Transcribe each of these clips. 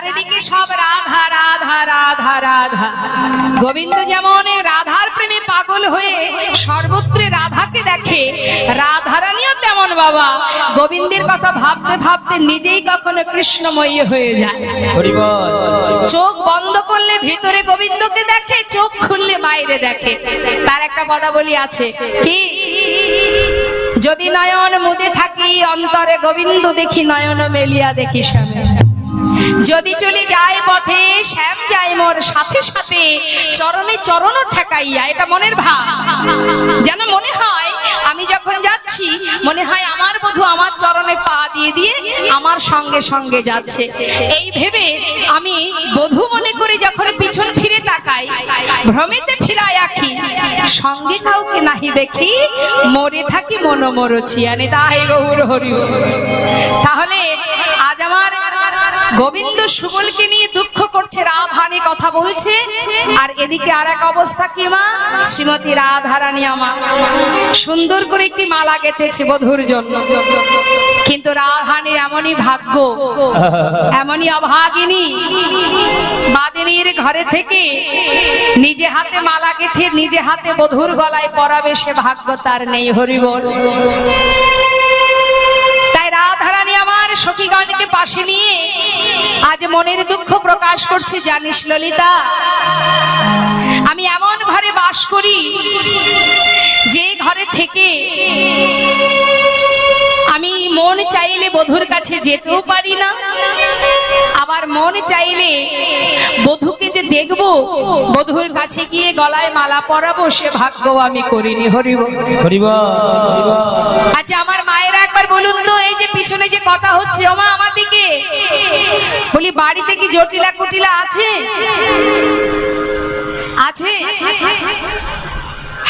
চারিদিকে সব রাধা রাধা রাধা রাধা। গোবিন্দ যেমন রাধার প্রেমে পাগল হয়ে সর্বত্র রাধাকে দেখে, রাধারানীও তেমন বাবা গোবিন্দের কথা ভাবতে ভাবতে নিজেই কখনো কৃষ্ণময়ী হয়ে যায়। চোখ বন্ধ করলে ভিতরে গোবিন্দকে দেখে, চোখ খুললে বাইরে দেখে। তার একটা কথা বলি আছে কি, যদি নয়ন মুদে থাকি অন্তরে গোবিন্দ দেখি, নয়ন মেলিয়া দেখি শ্যামে। যদি চলে যায় পথে শ্যাম যায় মোর সাথে সাথে, চরণে চরণ ঠেকাইয়া। এটা মনের ভাব, যেন মনে হয় আমি যখন যাচ্ছি মনে হয় আমার বধূ আমার চরণে পা দিয়ে দিয়ে আমার সঙ্গে সঙ্গে যাচ্ছে। এই ভেবে আমি বধূ মনে করে যখন পিছন ফিরে তাকাই, ভ্রমেতে ফিরাই আঁখি, সঙ্গে কাউকে নাহি দেখি, মরে থাকি মন মরছিয়ানে। তাই গৌর হরি। তাহলে আজ আমার গোবিন্দ সুবলকে নিয়ে দুঃখ করছে, রাধারানী কথা বলছে, আর এদিকে আর এক অবস্থা কি মা, শ্রীমতী রাধারানী আমার সুন্দর করে একটি মালা গেঁথেছে বধূর জন্য। কিন্তু রাধারানীর এমনই ভাগ্য, এমনই অভাগিনী, বাদিনীর ঘরে থেকে নিজে হাতে মালা গেঁথে নিজে হাতে বধূর গলায় পরাবে, সে ভাগ্য তার নেই। হরি বল। তাই রাধারানী আমার সখীগণকে পাশে নিয়ে আজ মনের দুঃখ প্রকাশ করছে। জানিস ললিতা, আমি এমন ঘরে বাস করি যে ঘরে থেকে আমি মন চাইলে বধূর কাছে যেতেও পারি না, আবার মন চাইলে বধূকে যে দেখবো, বধূর কাছে গিয়ে গলায় মালা পরাবো, সে ভাগ্য আমি করিনি। হরিব হরিব। আচ্ছা আমার মায়েরা একবার বলুন তো, এই যে পিছনে যে কথা হচ্ছে, ওমা আমার দিকে বলি, বাড়িতে কি জটিলা কুটিলা আছে? আছে?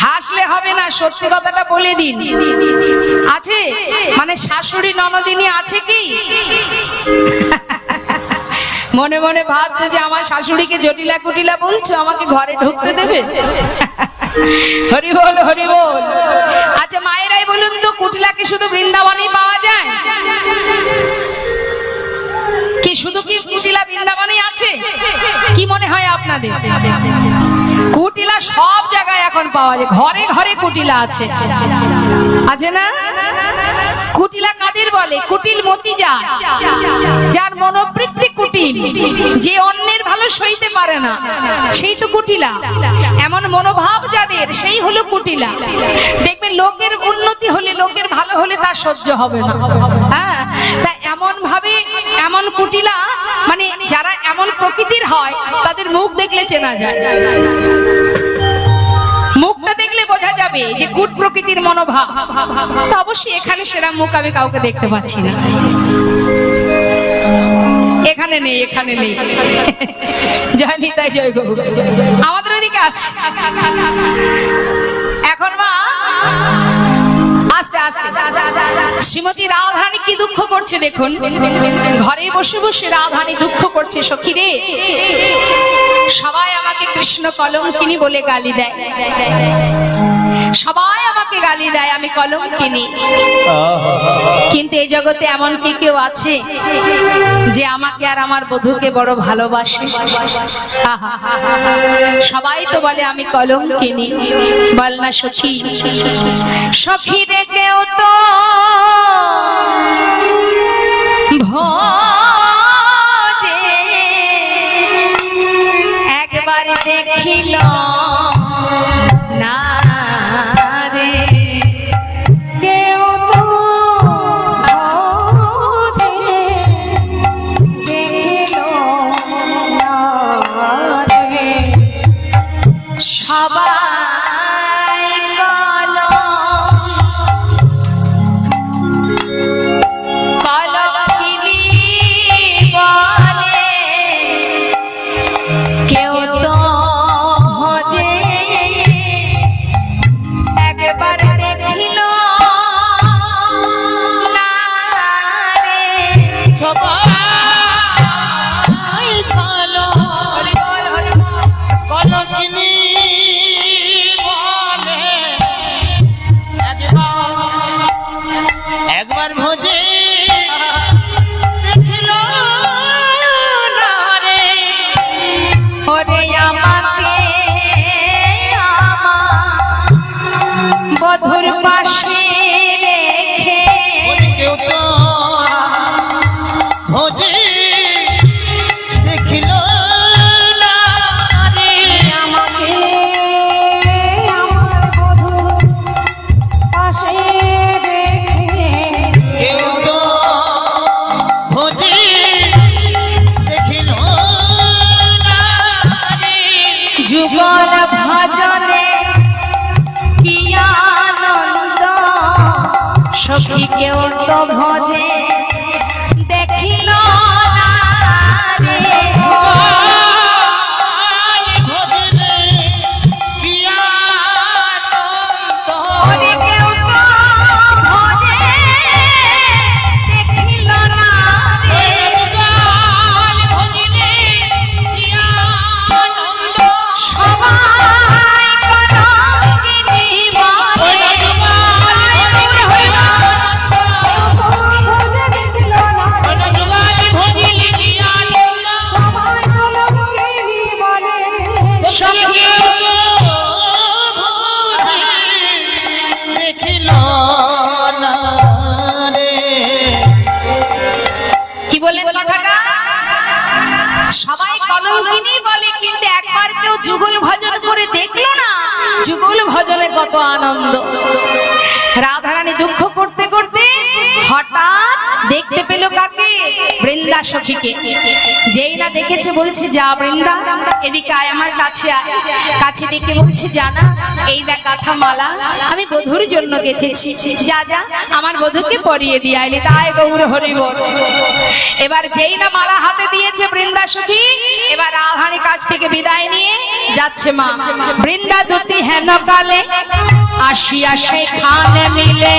হাসলে হবে না, সত্যি কথাটা বলে দিন। আছে মানে শাশুড়ি ননদিনী আছে কি? মনে মনে ভাবছো যে আমার শাশুড়িকে জটিলা কুটিলা বলছো, আমাকে ঘরে ঢুকতে দেবে? হরি বল হরি বল। আচ্ছা মায়েরাই বলুন তো, কুটিলা কি শুধু বৃন্দাবনেই পাওয়া যায়? কি শুধু কি কুটিলা বৃন্দাবনেই আছে? কি মনে হয় আপনাদের? কুটিলা সব জায়গায় এখন পাওয়া যায়, ঘরে ঘরে কুটিলা আছে, আছে না? কুটিলা কাদের বলে? কুটিল মতি যার মনোবৃত্তি কুটিল, যে অন্যের ভালো সইতে পারে না, সেই তো কুটিলা। এমন মনোভাব যাদের, সেই হলো কুটিলা। দেখবেন লোকের উন্নতি হলে, লোকের ভালো হলে তার সহ্য হবে না। হ্যাঁ, তা এমন ভাবে এমন কুটিলা, মানে যারা এমন প্রকৃতির হয় তাদের মুখ দেখলে চেনা যায়। মুখটা দেখলে বোঝা যাবে যে কুট প্রকৃতির মনোভাব। তো অবশ্যই এখানে সেরা মুখ আমি কাউকে দেখতে পাচ্ছি না, এখানে নেই, এখানে নেই। জয় নিতাই জয় গো। আমাদের ওইদিকে আছে। এখন মা আস্তে আস্তে শ্রীমতী রাধারানী কি দুঃখ করছে দেখুন। ঘরে বসে বসে রাধারানী দুঃখ করছে, সখী রে, সবাই আমাকে কৃষ্ণ কলঙ্কিনী বলে গালি দেয়, সবাই আমাকে গালি দেয়, আমি কলঙ্কিনী। কিন্তু এই জগতে এমন কি কেউ আছে যে আমাকে আর আমার বধূকে বড় ভালোবাসে? সবাই তো বলে আমি কলঙ্কিনী, বল না সখী? সখী রে কেউ তো ভজে, একবার দেখিল না রে, কেউ তো ভজে দেখিল না রে, সবাই যুগল ভজনে কি আনন্দ সখী কেউ তো ভজে দেখিল না রে ওরে কেউ তো ভজে দেখিল না রে সবাই কলঙ্কিনী বলে কি বলেন কথাটা? সবাই কলঙ্কিনী বলে, কিন্তু একবার কেউ যুগল ভজন করে দেখলো না যুগল ভজনে কত আনন্দ। রাধারানী দুঃখ করতে করতে হঠাৎ দেখতে পেল কাকে? বৃন্দা সখীকে। যেই না দেখেছে বলছে, যা বৃন্দা এদিকে আয়, আমার কাছে আয়। কাছে ডেকে বলছে, জানা এই দেখ গাথা মালা আমি বধূর জন্য গেঁথেছি, যা যা আমার বধূকে পরিয়ে দিয়ে আইলি। তাই গৌর হরি বল। এবার যেই না মালা হাতে দিয়েছে বৃন্দা সখী, এবার রাধারানী কাছ থেকে বিদায় নিয়ে যাচ্ছে। মা বৃন্দা দুটি হেন কালে আসিয়া সেখানে মিলে,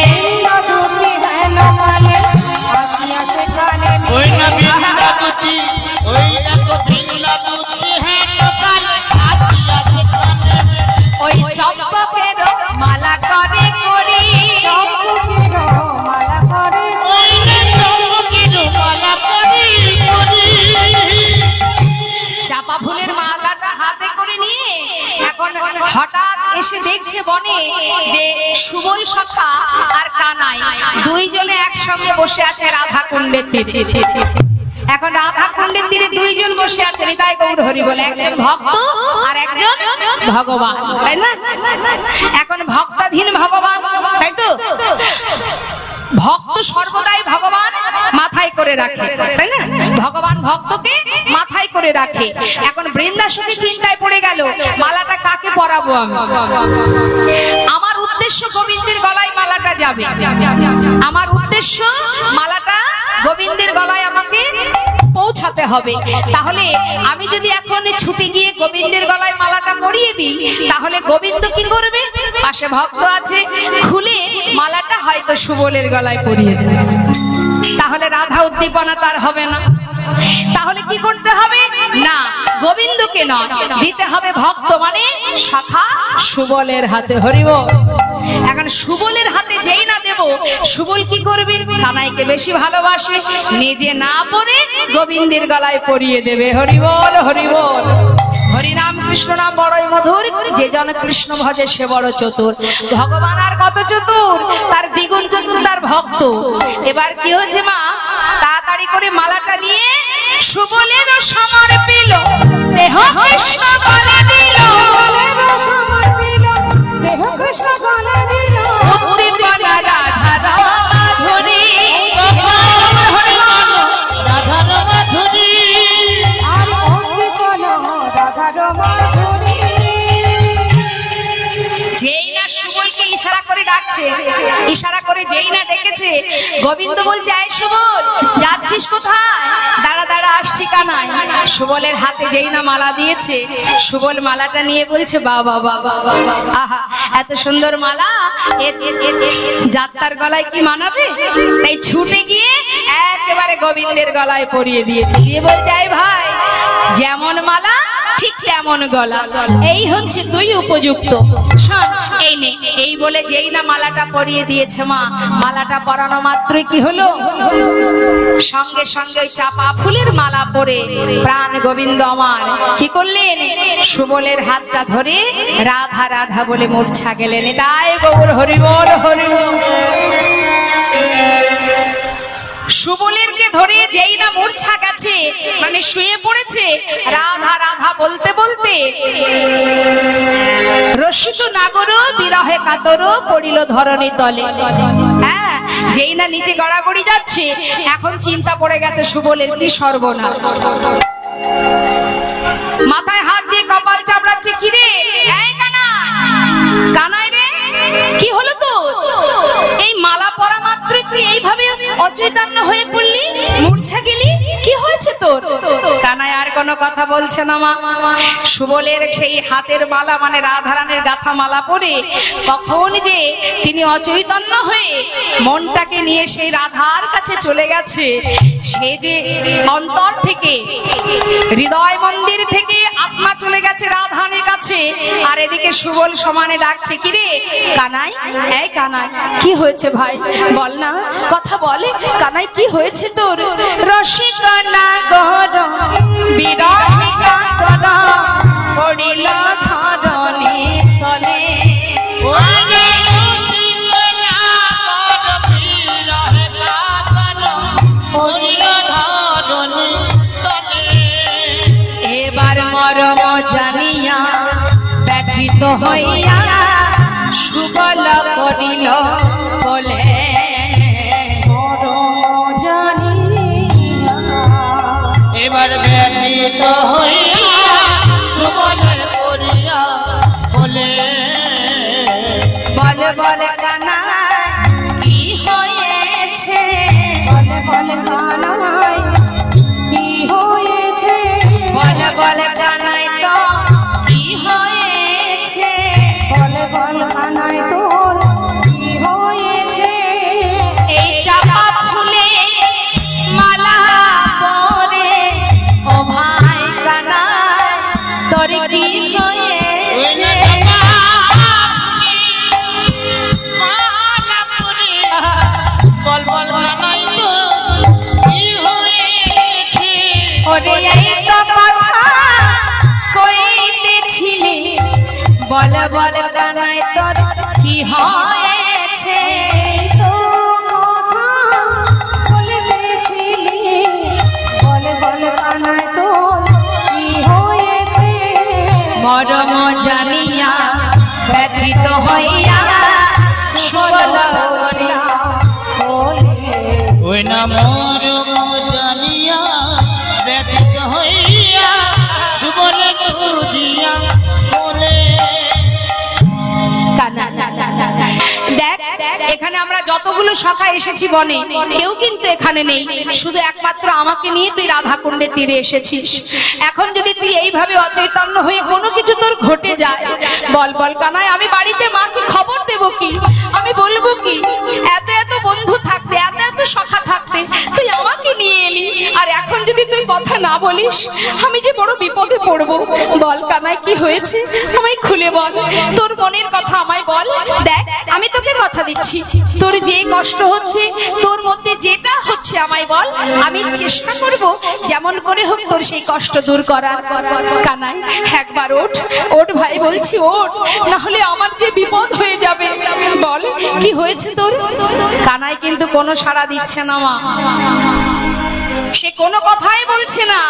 ওই চম্পকের মালা করে করি, চাপা ফুলের মালাটা হাতে করে নিয়ে এখন হঠাৎ এসে দেখছে বনে যে সুবল সখা আর কানাই দুইজনে একসঙ্গে বসে আছে রাধা কুণ্ডের তীরে। এখন রাধা কুণ্ডের তীরে দুইজন বসে আছেন, তাই গৌর হরি বলে। একজন ভক্ত আর একজন ভগবান, তাই না? এখন ভক্তাধীন ভগবান, তাই তো? ভক্ত সর্বদাই ভগবান মাথায় করে রাখে, তাই না? ভগবান ভক্তকে মাথায় করে রাখে। এখন বৃন্দা সখী চিন্তায় পড়ে গেল, মালাটা কাকে পরাবো আমি? আমার উদ্দেশ্য গোবিন্দের গলায় মালাটা যাবে, আমার উদ্দেশ্য মালাটা গোবিন্দের গলায় আমাকে পৌঁছাতে হবে। তাহলে আমি যদি এখন ছুটে গিয়ে গোবিন্দের গলায় মালাটা পরিয়ে দিই, তাহলে গোবিন্দ কি করবে? পাশে ভক্ত আছে, খুলে মালাটা হয়তো সুবলের গলায় পরিয়ে দেবে। তাহলে রাধা উদ্দীপনা তার হবে না। তাহলে কি করতে হবে? না, গোবিন্দকে নয়, দিতে হবে ভক্ত মানে সখা সুবলের হাতে। হরি বল। এখন সুবলের হাতে যেই না দেব, সুবল কি করবে? কানাইকে বেশি ভালোবাসে, নিজে না পরে গোবিন্দের গলায় পরিয়ে দেবে। হরি বল, হরি বল। হরিনাম কৃষ্ণ নাম বড়ই মধুর, যে জন কৃষ্ণ ভজে সে বড় চতুর। ভগবান আর কত চতুর, তার দ্বিগুণ চতুর তার ভক্ত। এবার কি হচ্ছে? মা তাড়াতাড়ি করে মালাটা নিয়ে সুবলের সমর্পিল, দেহ কৃষ্ণ গলে দিল, দেহ কৃষ্ণ গলে দিল, উদ্দীপনা রাধা মাধুরী, রাধা মাধুরী, আর উদ্দীপনা রাধা মাধুরী। যেই না সুবলকে ইশারা করে ডাকছে, ইশারা করে যেই না ডেকেছে, গোবিন্দ বলছে, আয় সুবল, যাচ্ছিস কোথায়? দাঁড়া দাঁড়া, আসছি কানাই। সুবলের হাতে যেই না মালা দিয়েছে, সুবল মালাটা নিয়ে বলছে, বাবা বাবা, আহা এত সুন্দর মালা, যাত্রার গলায় কি মানাবে? তাই ছুটে গিয়ে একেবারে গোবিন্দের গলায় পরিয়ে দিয়েছে। দিয়ে বলছে, আয় ভাই, যেমন মালা ঠিক তেমন গলা, এই হচ্ছে তুই উপযুক্ত, এই নে। এই বলে যেই না মালাটা পরিয়ে দিয়েছে, মা মালাটা পরানো মাত্রই কি হলো? সঙ্গে সঙ্গে চাপা ফুলের মালা পরে প্রাণ গোবিন্দ আমার কি করলেন? সুবলের হাতটা ধরে রাধা রাধা বলে মূর্ছা গেলেন। তাই গৌর হরি বল, হরি বল। সুবলেরকে ধরে যেই না মূর্ছা গেছে, মানে শুয়ে পড়েছে, রাধা রাধা বলতে বলতে রসিক নাগর বিরহে কাতর পড়িল ধরণী তলে। হ্যাঁ, যেই না নিচে গড়াগড়ি যাচ্ছে, এখন চিন্তা পড়ে গেছে সুবলের, কি সর্বনাশ। মাথায় হাত দিয়ে কপাল চাপড়াচ্ছে, কিরে অচৈতন্য হয়ে পড়লি, মূর্ছা গেলি, কি হয়েছে তোর? কানাই আর কোনো কথা বলছে না মা। সুবলের সেই হাতের মালা মানে রাধারানীর গাথা মালা পরে কখন যে তিনি অচৈতন্য হয়ে মনটাকে নিয়ে সেই রাধার কাছে চলে গেছে, সে যে অন্তর থেকে হৃদয় মন্দির থেকে আত্মা চলে গেছে রাধারানীর কাছে, আর এদিকে সুবল সমানে ডাকছে, কিরে কানাই, এই কানাই কি হয়েছে ভাই বল না, কথা বলে কানাই কি হয়েছে তোর? রসিকনা গর বিরহে কাতর পড়িল ধরণী তলে, এবার মরম জানিয়া ব্যথিত হইয়া সুবল করিল বলে, এবার ব্যথিত হইয়া সুবল করিয়া বলে, বলে বলে কানাই কি হয়েছে? বলে বলে কানাই কি হয়েছে? বলে বলে কানাই তো কি হয়েছে? বলে বলে কানাই তোর কি হয়েছে? এই চাপা ফুলে মালা পরে ও ভাই কানাই তোর কি হয়েছে? বল বল কানাই তো কি হয়েছে? ওরে এই তো কথা কইতেছিলি, বলে বলে কানাই তোর কি হয়েছে? তো কথা বলতেছিলি, বলে বলে কানাই তোর কি হয়েছে? মরম জানিয়া ব্যথিত হইয়া সুবল করিল বলে ওই না মরম জানিয়া ব্যথিত হইয়া সুবল করিয়া বলে। দেখ এখানে আমরা যতগুলো সখা এসেছি বনে, কেউ কিন্তু এখানে নেই, শুধু একমাত্র আমাকে নিয়ে তুই রাধাকুণ্ডের তীরে এসেছিস। এখন যদি তুই এইভাবে অচৈতন্য হয়ে কোনো কিছু তোর ঘটে যায়, বল বল কানাই আমি বাড়িতে মাকে খবর দেব কি? আমি বলবো কি? এত এত বন্ধু থাকতে, এত এত সখা থাকতে তুই আমাকে নিয়ে এলি, আর এখন যদি তুই কথা না বলিস আমি যে বড় বিপদে পড়বো। বল কানাই কি হয়েছে, আমায় খুলে বল, তোর মনের কথা আমায় বল। দেখ আমি তোকে কথা দিচ্ছি, তোর যে কষ্ট হচ্ছে, তোর মধ্যে যেটা হচ্ছে আমায় বল, আমি চেষ্টা করব যেমন করে হোক তোর সেই কষ্ট দূর করার। কানাই একবার ওঠ, ওঠ ভাই বলছি ওঠ, না হলে আমার যে বিপদ হয়ে যাবে। বল কি হয়েছে তোর? কানাই কিন্তু কোনো সাড়া দিচ্ছে না মা, সে কোনো কথাই বলছে না।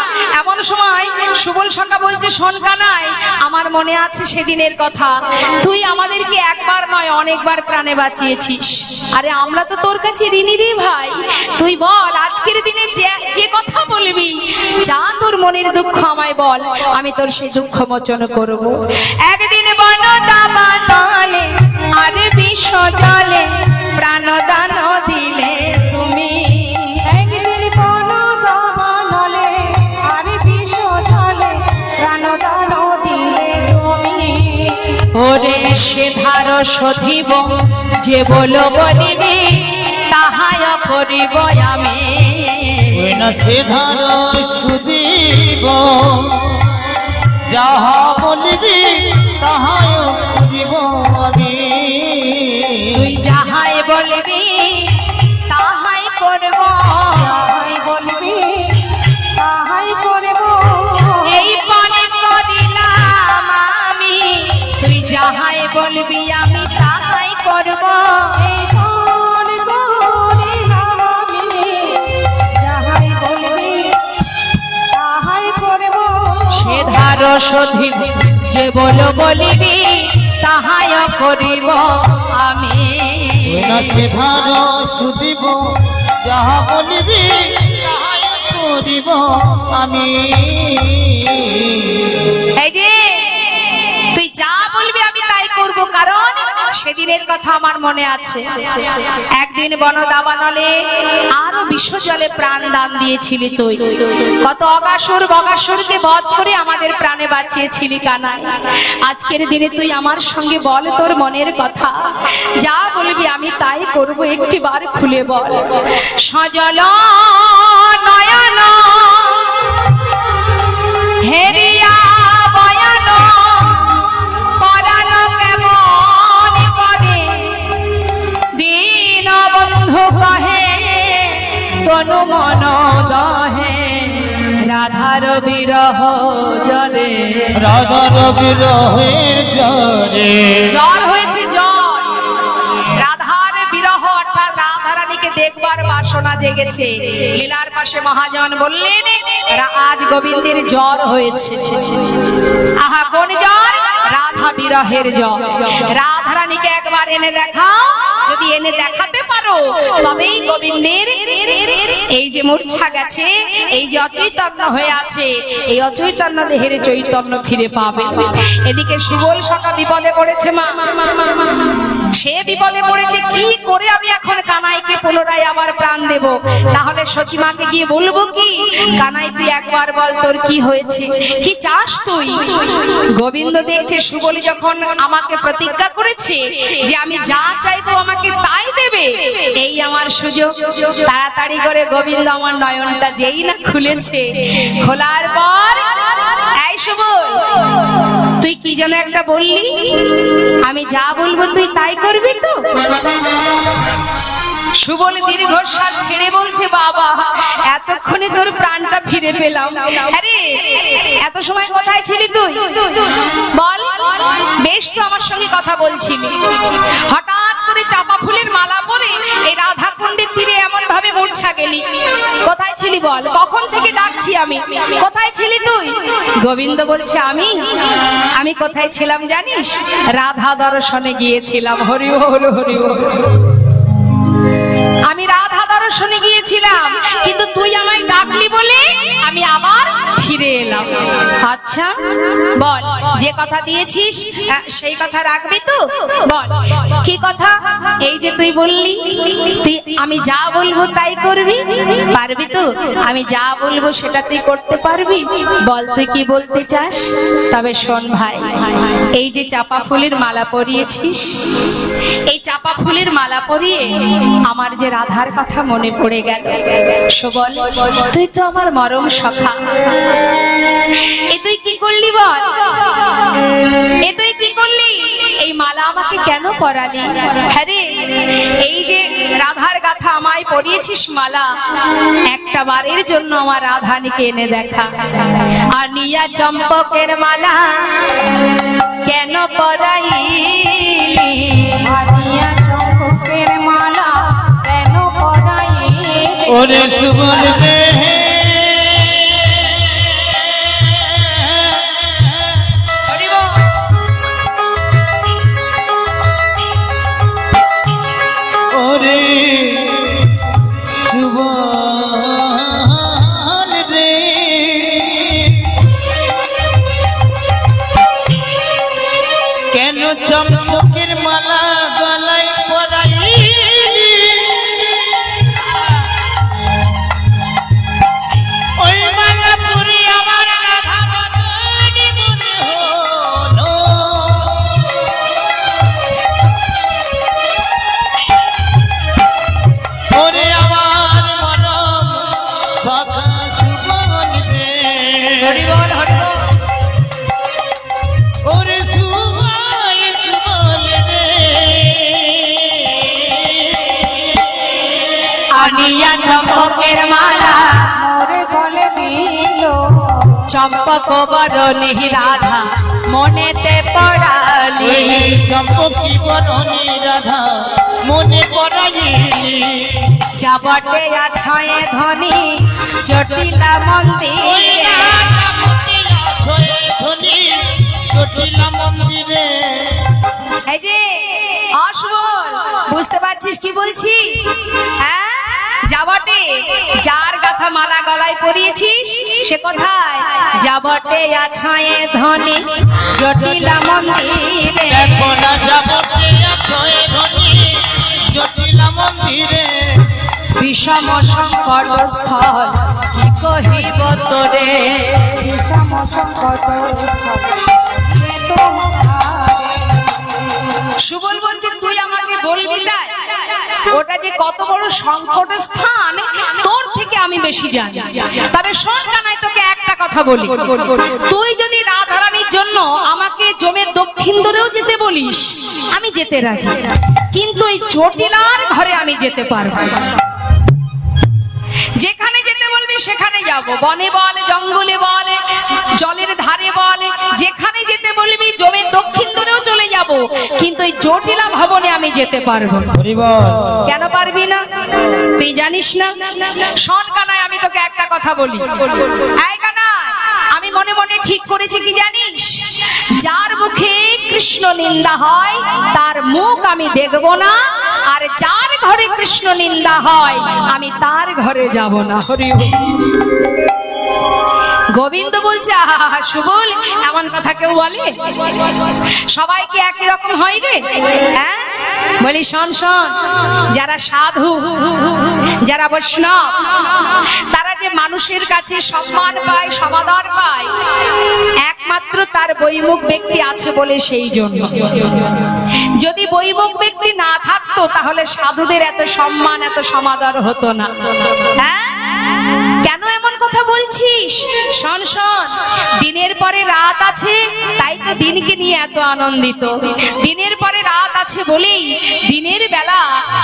এমন সময় সুবল সখা বলছে, শোন কানাই আমার মনে আছে সেদিনের কথা, তুই আমাদেরকে একবার নয় অনেকবার প্রাণে বাঁচিয়েছিস, আরে আমরা তো তোর কাছে ঋণী রে ভাই। তুই বল আজকের দিনে যে কথা বলবি, যা তোর মনের দুঃখ আমায় বল, আমি তোর সেই দুঃখ মোচন করব। একদিন বনদাবা তলে আর বিষ জলে প্রাণদান দিলে তুমি, একদিন বনদাবানলে আর বিষ জলে প্রাণদান দিলে তুমি। ওরে সে ধার সধিব যে বলো বলিবি, তাহাই করিব আমি। ওই না সে ধার সুদিব যাহা বলিবি তাহাই করিব আমি। তুই যাহাই বলবি তাহাই করব, তাহাই বলবি তাহাই করব। এই পরে করিলাম আমি, তুই যাহাই বলবি আমি তাহাই করব। এই পণ করিলাম আমি, যাহাই বলবি তাহাই করব। সে ধার সধিব যে বলো বলিবি, তাহাই করিব আমি। ওই না সে ধার সুদিব যাহা বলিবি তাহাই করিব আমি। এই যে তুই যা বলবি আমি তাই করব কারণ সেদিনের কথা আমার মনে আছে। একদিন বনদাবানলে আরো বিশ্বজলে প্রাণ দান দিয়েছিলি তুই। কত অগাসুর বগাসুরকে বধ করে আমাদের প্রাণে বাঁচিয়েছিলি কানাই। আজকের দিনে তুই আমার সঙ্গে বল তোর মনের কথা, যা বলবি আমি তাই করব, একটি বার খুলে বল। সজল নয়ন হেরিয়া বয়ান পরাণ কেমন করে দীন বন্ধু কহে তনু মন দহে রাধার বিরহ জলে। রাধার বিরহের জলে জ্বর হয়েছে জ্বর, রাধার বিরহ অর্থাৎ রাধারানীকে দেখবার বাসনা জেগেছে। লীলার পাশে মহাজন বললেন আজ গোবিন্দের জ্বর হয়েছে। আহা কোন জ্বর? রাধা বিরহের জ্বর। রাধারানীকে একবার এনে দেখাও, যদি এনে দেখাতে পারো তবেই গোবিন্দের এই যে মূর্ছা গেছে, এই যে অচৈতন্য হয়ে আছে, এই অচৈতন্য দেহের চৈতন্য ফিরে পাবে। এদিকে সুবল সখা বিপদে পড়েছে, মা সে বিপদে পড়েছে। কি করে আমি এখন কানাইকে পুনরায় আবার প্রাণ দেব? তাহলে সচিমাকে গিয়ে বলবো কি, কানাই তুই একবার বল তোর কি হয়েছে, কি চাস তুই? গোবিন্দ দেখছে সুবল যখন আমাকে প্রতিজ্ঞা করেছে যে আমি যা চাইবো আমাকে তাই দেবে, এই আমার সুযোগ। তাড়াতাড়ি করে গোবিন্দ আমার নয়নটা যেই না খুলেছে, খোলার পর এই সুবল তুই কি যেন একটা বললি, আমি যা বলবো তুই তাই করবি তো? সুবল দীর্ঘশ্বাস ছেড়ে বলছে বাবা এতক্ষণে তোর প্রাণটা ফিরে পেলাম। আরে এত সময় কোথায় ছিলি তুই বল? বেশ তো আমার সঙ্গে কথা বলছিলি, হঠাৎ করে চাপা ফুলের মালা পরে এই রাধা কুণ্ডের তীরে এমন ভাবে মূর্ছা গেলি, কোথায় ছিলি বল? কখন থেকে ডাকছি আমি, কোথায় ছিলি তুই? গোবিন্দ বলছে আমি কোথায় ছিলাম জানিস? রাধা দর্শনে গিয়েছিলাম। হরি বল হরি বল। আমি রাধা দর্শনে গিয়েছিলাম, কিন্তু তুই আমায় ডাকলি বলে আমি আবার ফিরে এলাম। আচ্ছা বল, যে কথা দিয়েছিস সেই কথা রাখবি তো? বল কি কথা? এই যে তুই বললি তুই আমি যা বলবো তাই করবি, পারবি তো? আমি যা বলবো সেটা তুই করতে পারবি? বল তুই কি বলতে চাস? তবে শোন ভাই, এই যে চাপা ফুলের মালা পরিয়েছিস, এই চাপা ফুলের মালা পরিয়ে আমার যে রাধার কথা মনে পড়ে গেল। সুবল তুই তো আমার মরম সখা, এ তুই কি করলি বল? এ তুই কি করলি? এই মালা আমাকে কেন পরালি? হ্যাঁ রে, এই যে রাধার কথা আমায় পরিয়েছিস মালা, একটা বারের জন্য আমার রাধানীকে এনে দেখা। আর নিয়া চম্পকের মালা কেন পরাইলি? আনিয়া চম্পকের মালা কেন পরাইলি? ওরে সুবল দেহে ওরে সুবল দে কেন চম্পকের মালা গলায় পরাইলি? ওই মালা পরে আমার রাধা বদনি মনে হলো। ওরে আমার মরম সখা সুবল দে। হরি বল হরি বল। ওরে সুবল সুবল দে আনিয়া চম্পকের মালা মোরে গলে দিল, চম্পক বরণী রাধা মনেতে পড়ালি। চম্পকি বরণী রাধা মনে পড়াইলি। যাবটে আছয়ে ধনী জটিলা মন্দিরে। জটিলা মন্দিরে এই যে অসবল, বুঝতে পারছিস কি বলছি? হ্যাঁ যাবটে, যার গাথা মালা গলায় পরিয়েছিস সে কোথায়? যাবটে আছায়ে ধনে জটিলা মন্দিরে দেখো না যাবতে আছো এ ধনী জটিলা মন্দিরে বিষম সংকট স্থল কি কহিব তোরে বিষম সংকট স্থলে তোমারে। সুবল বলছে তুই আমাকে বলবি তাই ওটা যে কত বড় সংকট স্থান তোর থেকে আমি বেশি জানি। তবে শোন কানাই তোকে একটা কথা বলি, তুই যদি রাধারানীর জন্য আমাকে জমের দক্ষিণ দূরেও যেতে বলিস আমি যেতে রাজি, কিন্তু এই জটিলার ঘরে আমি যেতে পারবো না। যেখানে যেতে বলবি সেখানে যাব, বনে বল জঙ্গলে বল জলের ধারে বল, যেখানে যেতে বলবি জমির দক্ষিণ দূরেও চলে যাব, কিন্তু এই জটিলা ভবনে আমি যেতে পারবো না। কেন পারবি না তুই জানিস না? শোন কানাই আমি তোকে একটা কথা বলি, এই কানাই আমি মনে মনে ঠিক করেছি কি জানিস, যার মুখে কৃষ্ণ নিন্দা হয় তার মুখ আমি দেখব না, আর যার ঘরে কৃষ্ণ নিন্দা হয় আমি তার ঘরে যাব না। হরি বল। গোবিন্দ বলছে আহা সুবল এমন কথা কেউ বলে? সবাই কি একই রকম হয় রে? হ্যাঁ বলি শোন শোন, যারা সাধু যারা বৈষ্ণব তারা যে মানুষের কাছে সম্মান পায় সমাদর পায় একমাত্র তার বৈমুখ ব্যক্তি আছে বলে, সেই জন্য। যদি বৈমুখ ব্যক্তি না থাকতো তাহলে সাধুদের এত সম্মান এত সমাদর হতো না। হ্যাঁ কেন এমন কথা বলছিস? শোন শোন, দিনের পরে রাত আছে তাই তো দিনকে নিয়ে এত আনন্দিত। দিনের পরে রাত আছে বলেই দিনের বেলা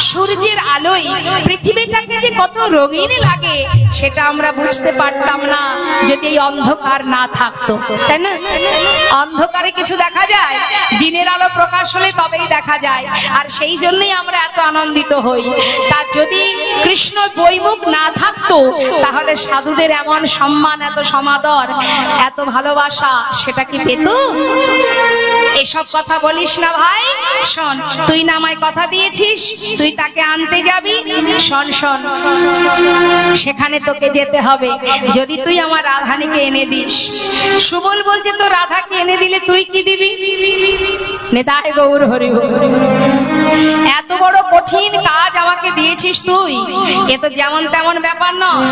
সূর্যের আলোয় পৃথিবীটাকে যে কত রঙিন লাগে সেটা আমরা বুঝতে পারতাম না যদি এই অন্ধকার না থাকতো, তাই না? অন্ধকারে কিছু দেখা যায়, দিনের আলো প্রকাশ হলে তবেই দেখা যায়, আর সেই জন্যই আমরা এত আনন্দিত হই। তা যদি কৃষ্ণ বৈমুখ না থাকতো তাহলে সাধুদের এমন সম্মান এত সমাদর এত ভালোবাসা সেটা কি পেত? এসব কথা বলিস না ভাই। শোন, তুই না আমায় কথা দিয়েছিস তুই তাকে আনতে যাবি, শোন শোন সেখানে তোকে যেতে হবে। যদি তুই আমার রাধানীকে এনে দিস, সুবল বলছে তো রাধাকে এনে দিলে তুই কি দিবি? নেতায় গৌর হরি বল। এত বড় কঠিন কাজ আমাকে দিয়েছিস তুই, এ তো যেমন তেমন ব্যাপার নয়।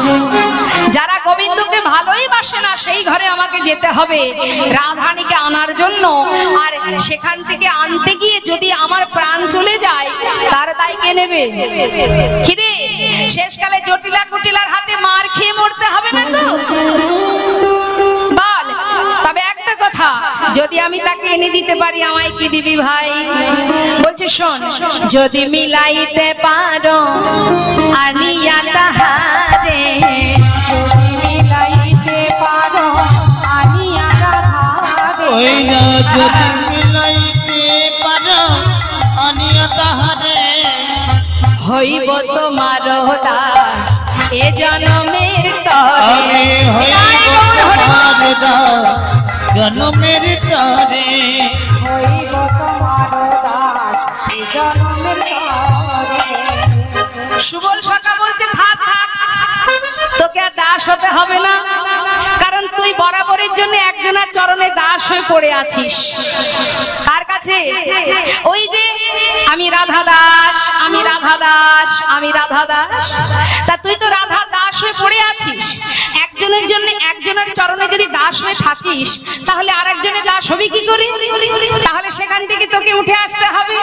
যারা গোবিন্দকে ভালোই বাসে না সেই ঘরে আমাকে যেতে হবে রাধানীকে আনার জন্য, আর সেখান থেকে আনতে গিয়ে যদি আমার প্রাণ চলে যায় তার দায় কে নেবে? কিরে শেষকালে জটিলা কুটিলার হাতে মার খেয়ে মরতে হবে না তো? বল। তবে একটা কথা, যদি আমি তাকে এনে দিতে পারি আমায় কি দিবি ভাই? বলছে শোন, যদি মিলাইতে পারো আনিয়া তাহারে, যদি মিলাইতে পারো আনিয়া রাধারে, ওই না যদি মিলাইতে পারো আনিয়া তাহারে হইব তোমার দাস এ জনমের তরে। আমি হইব তোমার দাস জনমের তরে। হইব তোমার দাস এ জনমের তরে। সুবল সখা বলছে থাক থাক, তোকে আর দাস হতে হবে না, কারণ তুই বরাবরের জন্য একজনের চরণে দাস হয়ে পড়ে আছিস। তার কাছে ওই যে আমি রাধা দাস আমি রাধা দাস আমি রাধা দাস, তা তুই তো রাধা দাস হয়ে পড়ে আছিস। একজনের জন্য একজনের চরণে যদি দাস হয়ে থাকিস তাহলে আর একজনের দাস হবি কি করে? তাহলে সেখান থেকে তোকে উঠে আসতে হবে।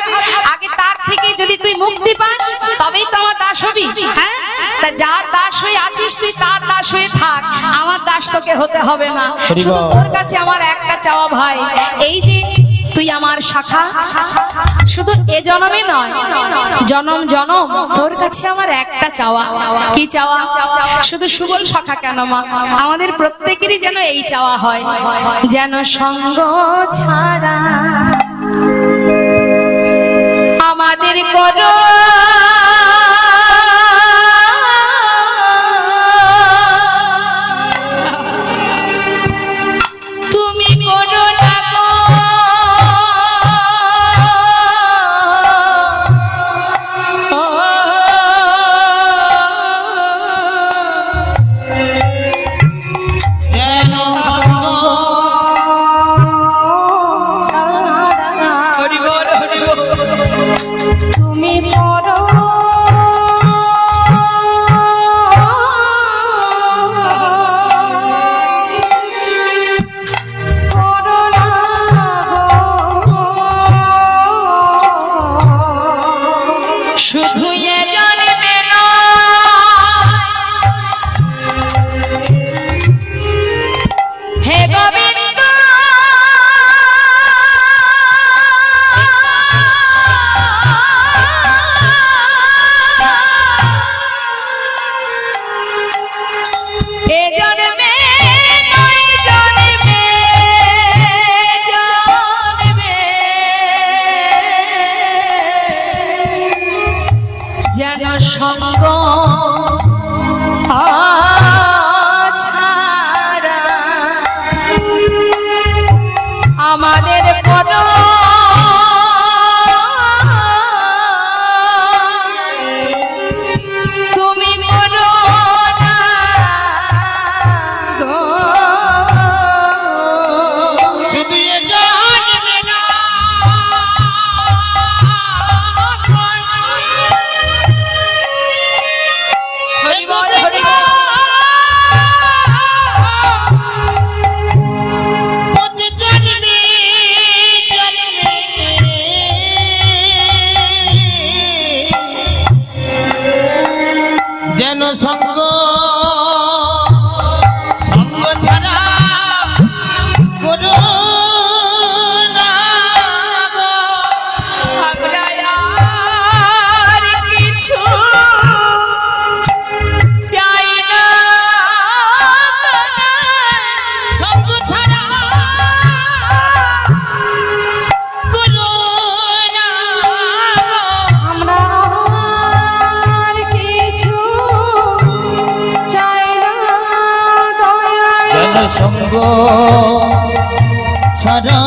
আগে তার থেকে যদি তুই মুক্তি পাস তবেই তো আমার দাস হবি। হ্যাঁ, তা যার দাস হয়ে আছিস তুই তার দাস হয়ে থাক, আমার দাস তোকে হতে হবে না। শুধু তোর কাছে আমার একটা চাওয়া ভাই, এই যে তুই আমার শাখা, শুধু এ জনমে নয় জনম জনম তোর কাছে আমার একটা চাওয়া। কি চাওয়া? শুধু সুবল শাখা কেন মা, আমাদের প্রত্যেকেরই যেন এই চাওয়া হয়, যেন সঙ্গ ছাড়া আমাদের করো যেন করো তুমি করো না গো। শুধু এ জানবে না হরি বল হরি বল। প্রতি জন্মে জন্মে যেন সঙ্গ সঙ্গ ছাড়া করো না গো। আমরা আর কিছু চাই না সঙ্গ ছাড়া করো না গো। আমরা আর কিছু চাই না দয়াল যেন সঙ্গ ছাড়া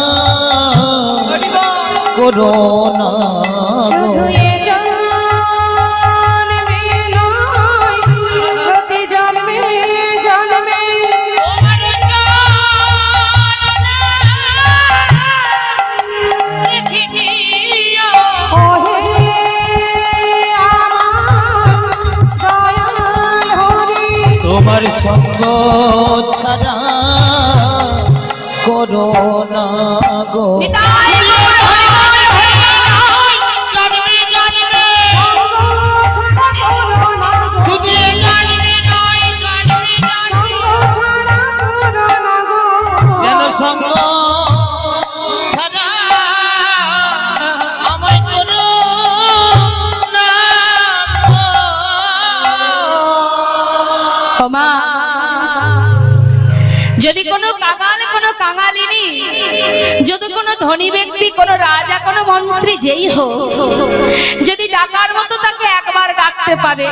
হরি বল। করো না শুধু গো। এ জন্মে নয় প্রতি জন্মে জন্মে ওহে আমার দয়াল হরি তোমার সঙ্গ ছাড়া করো না গো। নিতাই গৌর হরি বল হরি সঙ্গ ছাড়া করো না গো। শুধু এ জানবে সঙ্গ ছাড়া করো না গো। যেন সঙ্গ ছাড়া আমায় করো না গো। ও মা, যদি কোনো কাঙাল কোনো কাঙালিনী, যদি কোনো ধনী ব্যক্তি কোনো রাজা কোনো মন্ত্রী যেই হোক, যদি ডাকার মতো তাকে একবার ডাকতে পারে,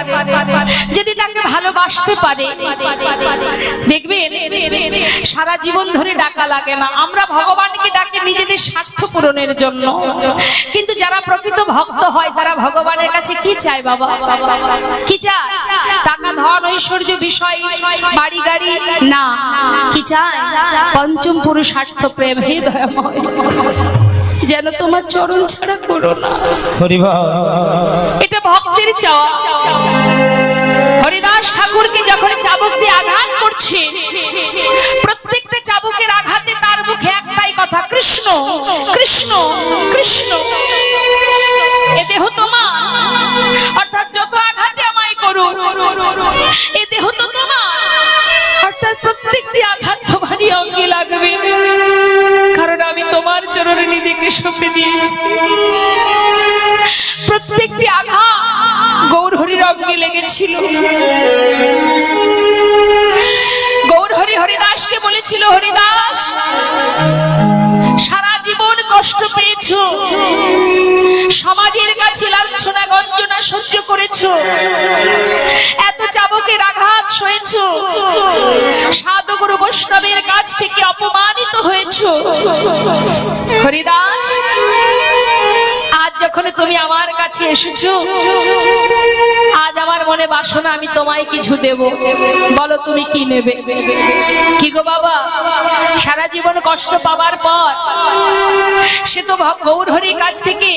যদি তাকে ভালোবাসতে পারে, দেখবেন সারা জীবন ধরে ডাকা লাগে না। আমরা ভগবানকে ডাকি নিজেদের স্বার্থ পূরণের জন্য, কিন্তু যারা প্রকৃত ভক্ত হয় তারা ভগবানের কাছে কি চায় বাবা? কি চায়? টাকা ধন ঐশ্বর্য বিষয় বাড়ি গাড়ি না, কি চায়? পঞ্চম পুরুষার্থ প্রেম। হে দয়াময়, যেন তোমার চরণ ছাড়া করো না। হরিবল এটা ভক্তের চাওয়া। হরিদাস ঠাকুরকে যখন চাবুক দিয়ে আঘাত করছে, প্রত্যেকটা চাবুকের আঘাতে তার মুখে একটাই কথা, কৃষ্ণ কৃষ্ণ কৃষ্ণ। এ দেহ তোমার, অর্থাৎ যত আঘাতে আমায় করো এ দেহ তো তোমার, অর্থাৎ প্রত্যেকটি আঘাত তোমারই অঙ্গে লাগবে, কারণ আমি তোমার চরণে নিজেকে সঁপে দিয়েছি। প্রত্যেকটি আঘাত গৌর হরির অঙ্গে লেগেছিল। গৌর হরি হরিদাসকে বলেছিল, হরিদাস সারা জীবন কষ্ট পেয়েছো, সমাজের কাছে লাঞ্ছনা গঞ্জনা সহ্য করেছো, এত চাবকের আঘাত সয়েছো, সাধু গুরু বৈষ্ণবের কাছ থেকে অপমানিত হয়েছো। হরিদাস, আজ যখন তুমি আমার কাছে এসেছো, আজ আমার মনে বাসনা আমি তোমায় কিছু দেব। বলো তুমি কি নেবে? কি গো বাবা, সারা জীবন কষ্ট পাবার পর সে তো গৌর হরির কাছ থেকে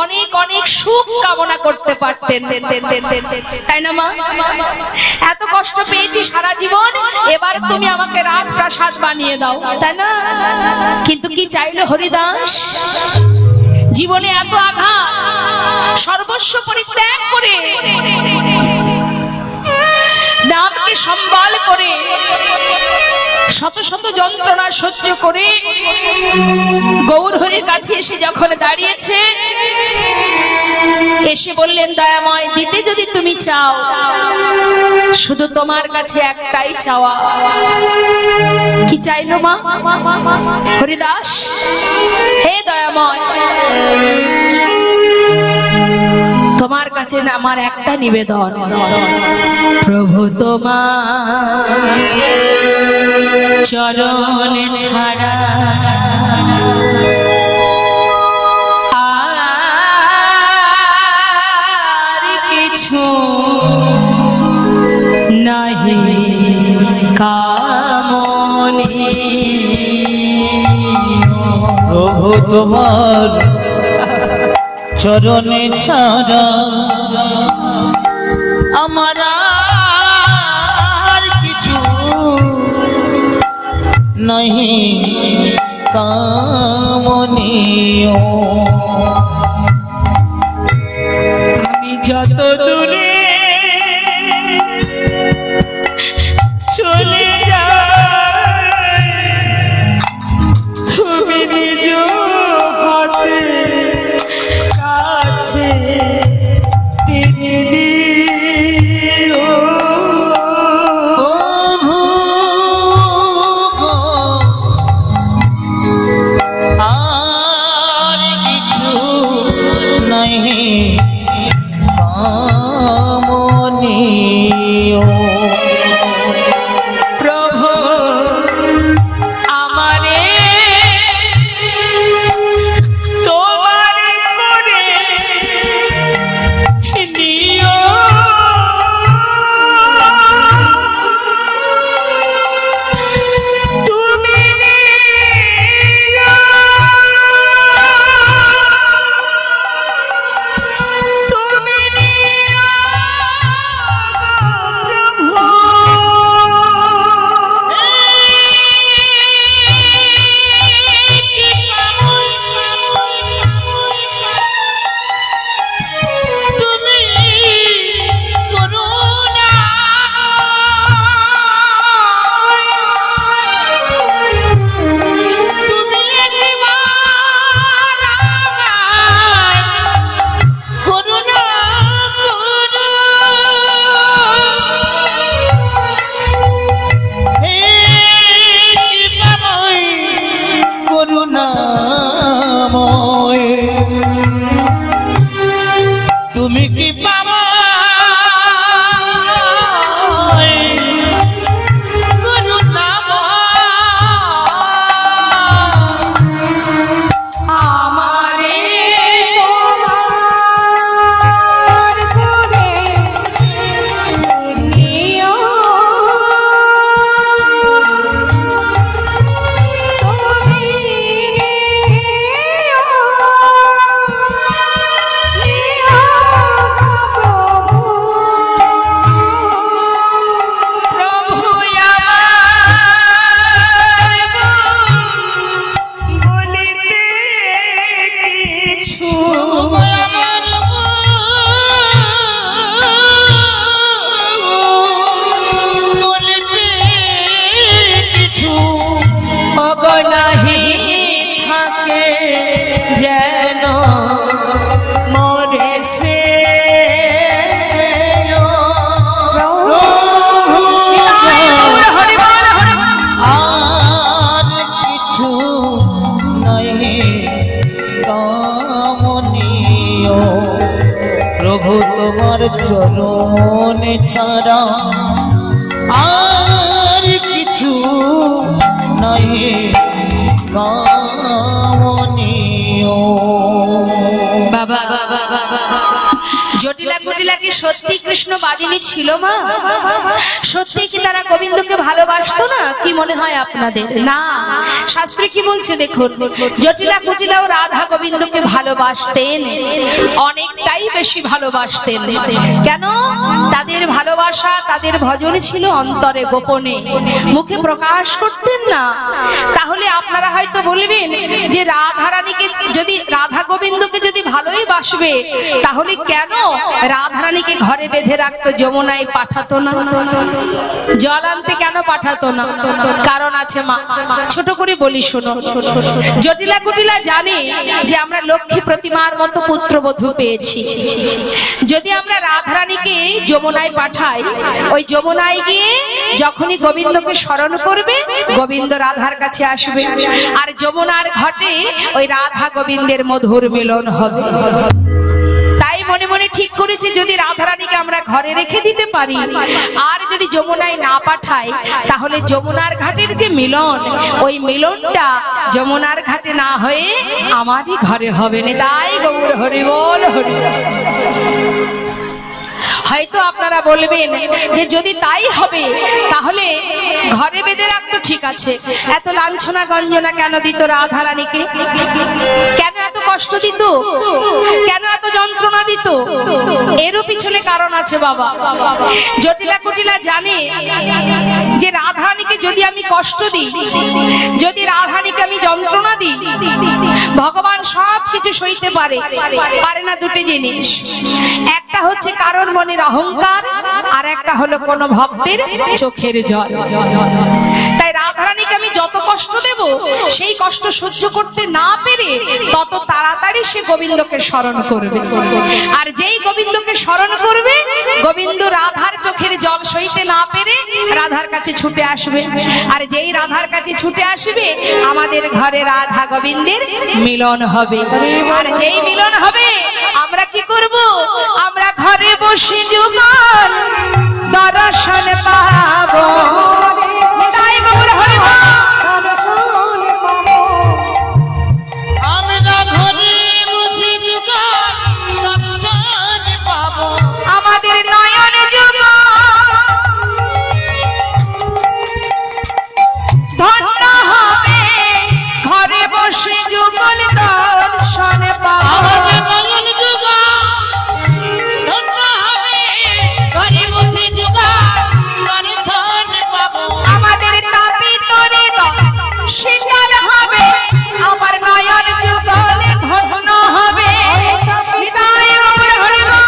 অনেক অনেক সুখ কামনা করতে পারতেন, তাই না মা? এত কষ্ট পেয়েছি সারা জীবন, এবার তুমি আমাকে রাজপ্রাসাদ বানিয়ে দাও, তাই না? কিন্তু কি চাইলো হরিদাস? জীবনে এত আঘাত, সর্বস্ব পরিত্যাগ করে, নামকে সম্বল করে, শত শত যন্ত্রণা সহ্য করে গৌর হরির কাছে এসে যখন দাঁড়িয়েছে, এসে বললেন, দয়াময়, দিতে যদি তুমি চাও, শুধু তোমার কাছে একটাই চাওয়া। কি চাইলো মা? হরিদাস, হে দয়াময়, তোমার কাছে আমার একটা নিবেদন, প্রভু তোমার চরণ ছাড়া কামনি। প্রভু তোমার চরণে ছাড়া আমার আর কিছু নাহি কামনীয়। আমি যত দূরে চলে যাই তুমি নিজ হাতে কাছে টেনে নিও। প্রভু গো, আর কিছু নাহি কামনীয়। প্রভু আমারে তোমারে করে নিও। তুমি নিও, তুমি নিও প্রভু। তুমি করুণা তুমি একবার আমায় করুণা করো। হে কৃপাময় করুণাময়, তুমি কি পাময় করুণাময়। আমারে তোমার করে নিও। তুমি নিও, নিও গো প্রভু। প্রভু আমার বলিতে কিছু বলিতে কিছু অগনাহি থাকে যেন মরে সে প্রভু আর কিছু নাই কামনীয়। প্রভু তোমার চরণে ছাড়া আর কিছু নাই কামনীয়। বাবা জটিলা কুটিলা কি সত্যি কৃষ্ণ বাদিনী ছিল মা? সত্যি কি তারা গোবিন্দকে ভালোবাসতো না? কি মনে হয় আপনাদের? না, শাস্ত্রে কি বলছে দেখুন, জটিলা কুটিলাও রাধা গোবিন্দকে ভালোবাসতেন, অনেকটাই বেশি ভালোবাসতেন। কেন? তাদের ভালোবাসা, তাদের ভজন ছিল অন্তরে গোপনে, মুখে প্রকাশ করতেন না। তাহলে আপনারা হয়তো বলবেন যে রাধা রানীকে যদি, রাধা গোবিন্দকে যদি ভালোই বাসবে, তাহলে কেন রাধারানীকে ঘরে বেঁধে রাখতো, যমুনায় পাঠাতো না? জল আনতে কেন পাঠাতো না? কারণ আছে মা, ছোট করে বলি শোনো। জটিলা কুটিলা জানে যে আমরা লক্ষ্মী প্রতিমার মতো পুত্রবধূ পেয়েছি। যদি আমরা রাধারানীকে যমুনায় পাঠাই, ওই যমুনায় গিয়ে যখনই গোবিন্দকে স্মরণ করবে, গোবিন্দ রাধার কাছে আসবে, আর যমুনার ঘাটে ওই রাধা গোবিন্দের মধুর মিলন হবে। তাই মনে মনে ঠিক করেছে যদি রাধারানীকে আমরা ঘরে রেখে দিতে পারি, আর যদি যমুনায় না পাঠাই, তাহলে যমুনার ঘাটের যে মিলন, ওই মিলনটা যমুনার ঘাটে না হয়ে আমারই ঘরে হবে না। তাই গৌর হরি বল হরি। হয়তো আপনারা বলবেন যে যদি তাই হবে তাহলে ঘরে বেঁধে রাখতো ঠিক আছে, এত লাঞ্ছনা গঞ্জনা কেন দিত রাধারানীকে? কেন এত কষ্ট দিত? কেন এত যন্ত্রণা দিত? এরও পিছনে কারণ আছে বাবা। জটিলা কুটিলা জানে যে রাধারানীকে যদি আমি কষ্ট দিই, যদি রাধারানীকে আমি যন্ত্রণা দিই, ভগবান সব কিছু সইতে পারে। পারে না দুটি জিনিস, একটা হচ্ছে কারোর মনের অহংকার, আর একটা হলো কোন ভক্তের চোখের জল। তাই রাধারানীকে আমি যত কষ্ট দেব, সেই কষ্ট সহ্য করতে না পেরে তত তাড়াতাড়ি সে গোবিন্দকে স্মরণ করবে। আর যেই গোবিন্দকে স্মরণ করবে, গোবিন্দ রাধার চোখের জল সইতে না পেরে রাধার কাছে ছুটে আসবে। আর যেই রাধার কাছে ছুটে আসবে, আমাদের ঘরে রাধা গোবিন্দের মিলন হবে। আর যেই মিলন হবে, আমরা কি করব? আমরা ঘরে বসে যুগল দর্শন পাবো। তাই গৌর হরি বল। আমরা ঘরে বসে যুগল দর্শন পাবো। আমাদের নয়ন যুগ ধন্য হবে, ঘরে বসে যুগল দর্শন পাবো। আমাদের নয়ন যুগ ধন্য হবে, ঘরে বসে যুগল দর্শন পাবো। আমাদের তাপি তরে শীতল হবে, আমার নয়ন যুগল ধন্য হবে। হৃদয় গৌর হরি বল।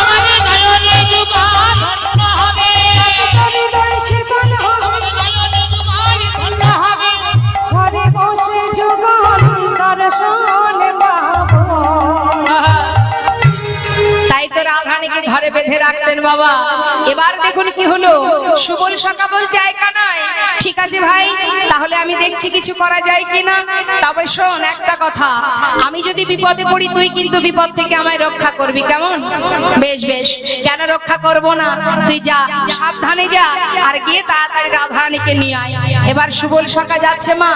আমাদের নয়ন যুগ ধন্য হবে, আমাদের নয়ন যুগ ধন্য হবে। ঘরে বসে যুগল দর্শন পাবো। তাই তো রাধারানীকে ঘরে বেঁধে রাখতেন বাবা। এবার দেখুন কি হলো, সুবল সখা বলছে আয় কানাই, ঠিক আছে ভাই, তাহলে আমি দেখছি কিছু করা যায় কিনা। তবে শোন একটা কথা, আমি যদি বিপদে পড়ি তুই কিন্তু বিপদ থেকে আমায় রক্ষা করবি, কেমন? বেশ বেশ, কেন রক্ষা করব না, তুই যা, সাবধানে যা, আর গিয়ে তাড়াতাড়ি রাধারানীকে নিয়ে আয়। এবার সুবল সখা যাচ্ছে মা,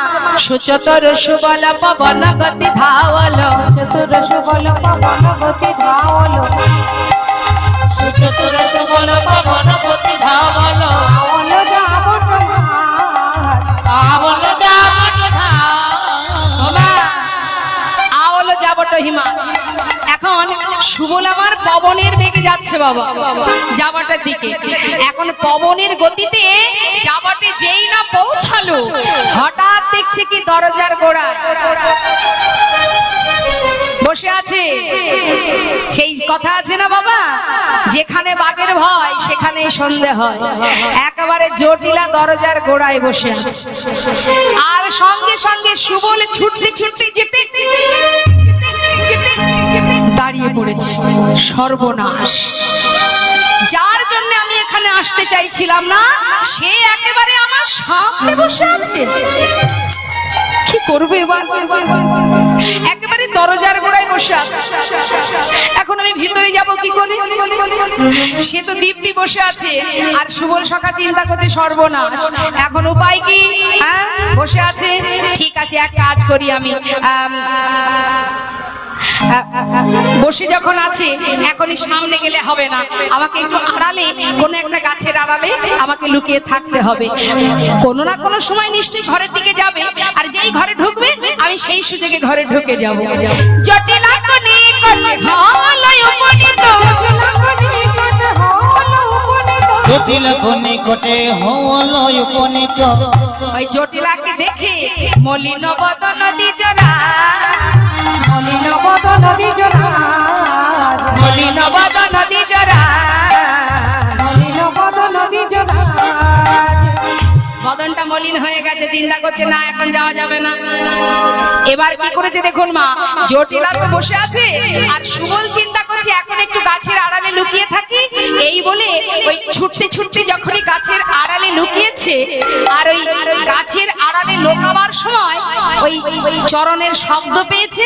সুচতর সুবল পবন গতি ধাওলো, চতুর সুবল পবন গতি ধাওলো, সুচতুর সুবল পবন গতি ধাওলো। আওলো যাবট ঘাট, আবল যাবট ধাও। বাবা, আওলো যাবট হিমা। এখন সুবল আমার পবনের বেগে যাচ্ছে বাবা, যাবাটার দিকে। এখন পবনের গতিতে যাবাটে যেই না পৌঁছালো, হঠাৎ দেখছে কি দরজার গোড়ায় বসে আছে। সেই কথা আছে না বাবা, যেখানে বাঘের ভয় সেখানে সন্ধে হয়। একেবারে জটিলা দরজার গোড়ায় বসে আছে, আর সঙ্গে সঙ্গে সুবল ছুটতে ছুটতে যেতে দাঁড়িয়ে পড়েছে। সর্বনাশ, যার জন্য আমি এখানে আসতে চাইছিলাম না, সে একেবারে আমার সামনে বসে আছে। কি করবে এবার? একেবারে দরজার গোড়ায় বসে আছে। এখন আমি ভিতরে যাব কি করে? সে তো দিব্যি বসে আছে, আর সুবল সখা চিন্তা করছে সর্বনাশ, এখন উপায় কি? বসে আছে, ঠিক আছে এক কাজ করি আমি, বসে যখন আছে এখনই সামনে গেলে হবে না, আমাকে একটু আড়ালে, কোনো একটা গাছের আড়ালে আমাকে লুকিয়ে থাকতে হবে। কোনো না কোনো সময় নিশ্চয়ই ঘরের দিকে যাবে, আর যেই ঘরে ঢুকবে আমি সেই সুযোগে ঘরে ঢুকে যাব। জটিলা কোনি করলে হলো উপনীত, জটিল নিকটে হলো উপনীত। ওই জটিলাকে দেখে মলিন বদন দ্বিজরা, মলিন বদন দ্বিজরা, মলিন বদন দ্বিজরা, মলিন বদন দ্বিজরা। বদনটা মলিন হয়ে গেছে, চিন্তা করছে না এখন যাওয়া যাবে না। এবার কি করেছে দেখুন মা, জটিলা তো বসে আছে, আর সুবল চিন্তা করছে এখন একটু গাছের আড়ালে লুকিয়ে থাকি। এই বলে ওই ছুটতে ছুটতে যখনই গাছের আড়ালে লুকিয়েছে, আর ওই গাছের আড়ালে লুকাবার সময় ওই চরণের শব্দ পেয়েছে।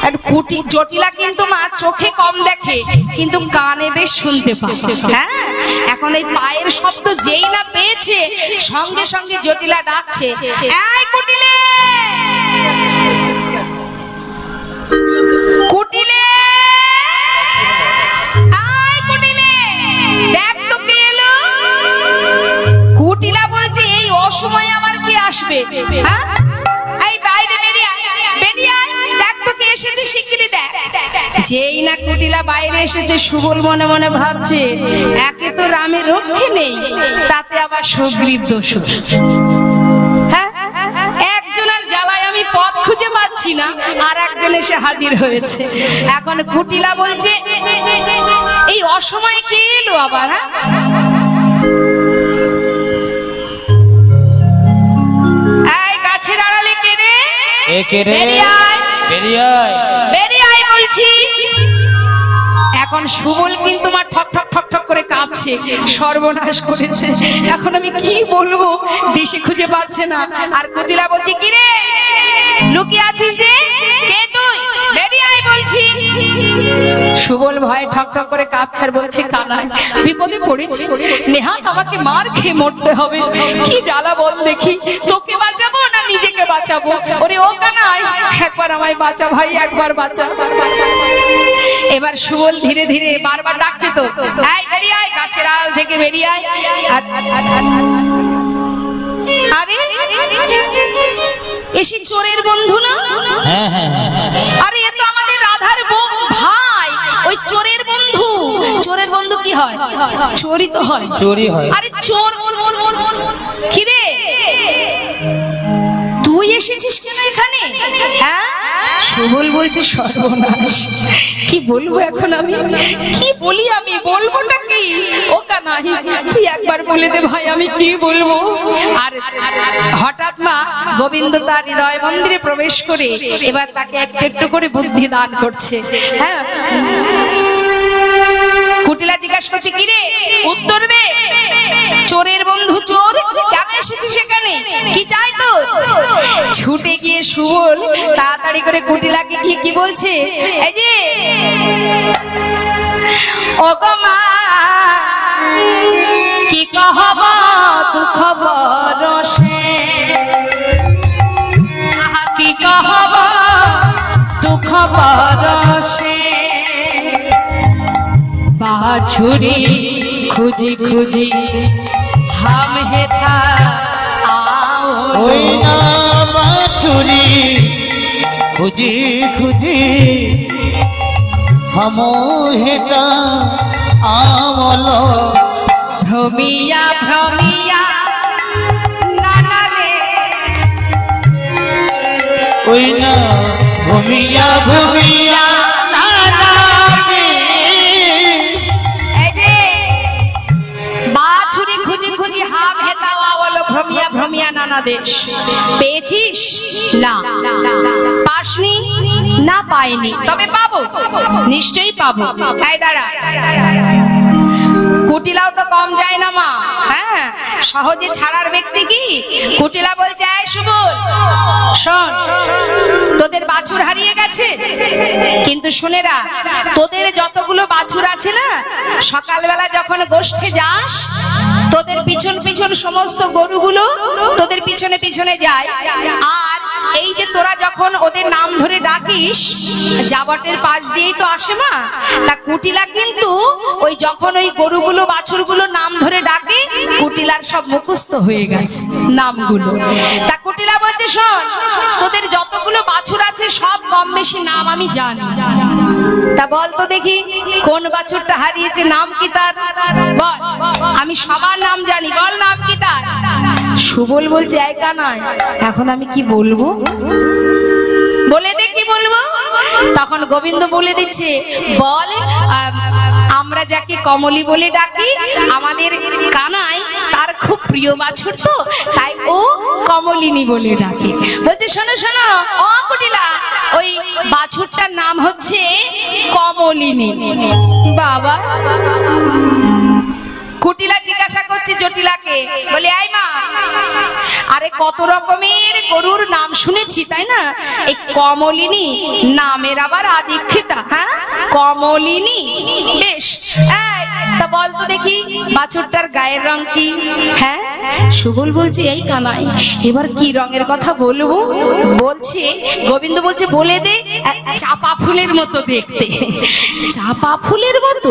আর কুটি জটিলা কিন্তু মা চোখে কম দেখে, কিন্তু কানে বেশ শুনতে পায়। হ্যাঁ, এখন এই পায়ের শব্দ যেই না পেয়েছে, সঙ্গে সঙ্গে জটিলা ডাকছে, এই কুটিলে, কুটিলে, এই কুটিলে। অসময়ে আবার কে আসবে? হ্যাঁ, এই বাইরে বেরিয়ে আয়, বেরিয়ে আয়, দেখ তো কে এসেছে, শিগগিরই দেখ। যেই না কুটিলা বাইরে এসেছে, সুবল মনে মনে ভাবছে, একে তো রামের রক্ষে নেই, তাতে আবার সুগ্রীব দোষর। হ্যাঁ, একজনের জ্বালায় আমি পথ খুঁজে পাচ্ছি না, আর একজন এসে হাজির হয়েছে। এখন কুটিলা বলছে, এই অসময়ে কে এলো আবার? হ্যাঁ, এই গাছের আড়ালে কে রে? একে রে, বেরিয়ে আয়, বেরিয়ে আয়, বেরিয়ে আয় বলছি। এখন সুবল কিন্তু আমার ঠক ঠক ঠক ঠক করে কাঁপছে, সর্বনাশ করেছে। এখন আমি কি বলবো, দিশে খুঁজে পাচ্ছে না। আর কুটিলা বলছে, কি রে লুকিয়ে আছিস যে? কে তুই? বেরিয়ে আয় বলছি। সুবল ভয়ে ঠক ঠক করে কাঁপছে আর বলছে, কানাই বিপদে পড়েছি, নেহাত আমাকে মার খেয়ে মরতে হবে। কি জ্বালা বল দেখি, তোকে বাঁচাবো না নিজেকে বাঁচাবো? ওরে ও কানাই, একবার আমায় বাঁচা ভাই, একবার বাঁচা। এবার সুবল ধীরে ধীরে বারবার ডাকছে, তো এই বেরিয়ে আয়, গাছের আড়াল থেকে বেরিয়ে আয়। আরে এসে চোরের বন্ধু না? হ্যাঁ হ্যাঁ, আরে এ তো আমাদের রাধার ভাই, ওই চোরের বন্ধু। চোরের বন্ধু কি হয়? চোরই তো হয়, চুরি হয়। আরে চোর। কি রে তুই এসেছিস কেন এখানে? হ্যাঁ, সুবল বলছে, সর্বনাশ, কি বলবো এখন আমি, কি বলি আমি, বলবোটা কি? ও কানাই তুই একবার বলে দে ভাই, আমি কি বলবো? আর হঠাৎ মা গোবিন্দ তার হৃদয় মন্দিরে প্রবেশ করে এবার তাকে একটু একটু করে বুদ্ধি দান করছে। হ্যাঁ, কুটিলা জিজ্ঞাসা করছে, কি রে উত্তর দে। চোরের বন্ধু চোর, কেন এসেছিস সেখানে, কি চাই তোর? ছুটে গিয়ে সুবল তাড়াতাড়ি করে কুটিলাকে গিয়ে কি বলছে, এই যে ও গো মা, কি কহব দুঃখ বরষে, কি কহব দুঃখ বরষে, বাছুরি খুঁজি খুঁজি হাম হেথা ওই না বাছুরি খুঁজি খুঁজি হামো হেতা আমলো, ভ্রমিয়া ভ্রমিয়া নানা রে, ওই না ভূমিয়া ভূমিয়া নানা রে। এই যে বাছুরি খুঁজি খুঁজি হাম হেতা বলো, ভ্রমিয়া ভ্রমিয়া নানা দেশ। পেয়েছিস? না। পাসনি? না পাইনি, তবে পাবো, নিশ্চয়ই পাবো। এই দাঁড়া, কুটিলাও তো কম যায় না মা। হ্যাঁ, সহজে ছাড়ার ব্যক্তি কি? কুটিলা বলছে, এই সুবল শোন, তোদের বাছুর হারিয়ে গেছে, কিন্তু শুনে রাখ, তোদের যতগুলো বাছুর আছে না, সকালবেলা যখন গোষ্ঠে যাস, তোদের পিছন পিছন সমস্ত গরুগুলো তোদের পিছনে পিছনে যায়। আর এই যে তোরা যখন ওদের নাম ধরে ডাকিস, জাবটের পাশ দিয়েই তো আসে না, তা কুটিলা কিন্তু ওই যখন ওই গরুগুলো বাছুরগুলো নাম ধরে ডাকে, কুটিলার সব মুখস্থ হয়ে গেছে নামগুলো। তা কুটিলা বলতে, শোন, তোদের যতগুলো বাছুর আছে সব কম বেশি নাম আমি জানি। তা বল তো দেখি, কোন বাছুরটা হারিয়েছে, নাম কি তার? বল, আমি সবার নাম জানি, বল নাম কি তার? সুবল বলছে, এই কানাই, এখন আমি কি বলবো, বলে দে কি বলবো। তখন গোবিন্দ বলে দিচ্ছে, বল, আমরা যাকে কমলি বলে ডাকি, আমাদের কানাই তার খুব প্রিয় বাছুর, তো তাই ও কমলিনী বলে ডাকে। বলছে, শোনো শোনো ও কুটিলা, ওই বাছুরটার নাম হচ্ছে কমলিনী। বাবা, কুটিলা জিজ্ঞাসা করছে জটিলাকে, বলে, আই মা, আরে কত রকমের গরুর নাম শুনেছি তাই না, এই কমলিনী নামের আবার আদিক্ষিতা। হ্যাঁ, কমলিনী, বেশ, তা বল তো দেখি বাছুরটার গায়ের রং কি? হ্যাঁ, সুবল বলছে, এই কানাই, এবার কি রঙের কথা বলবো? বলছে, গোবিন্দ বলছে, বলে দে, চাপা ফুলের মতো দেখতে। চাপা ফুলের মতো?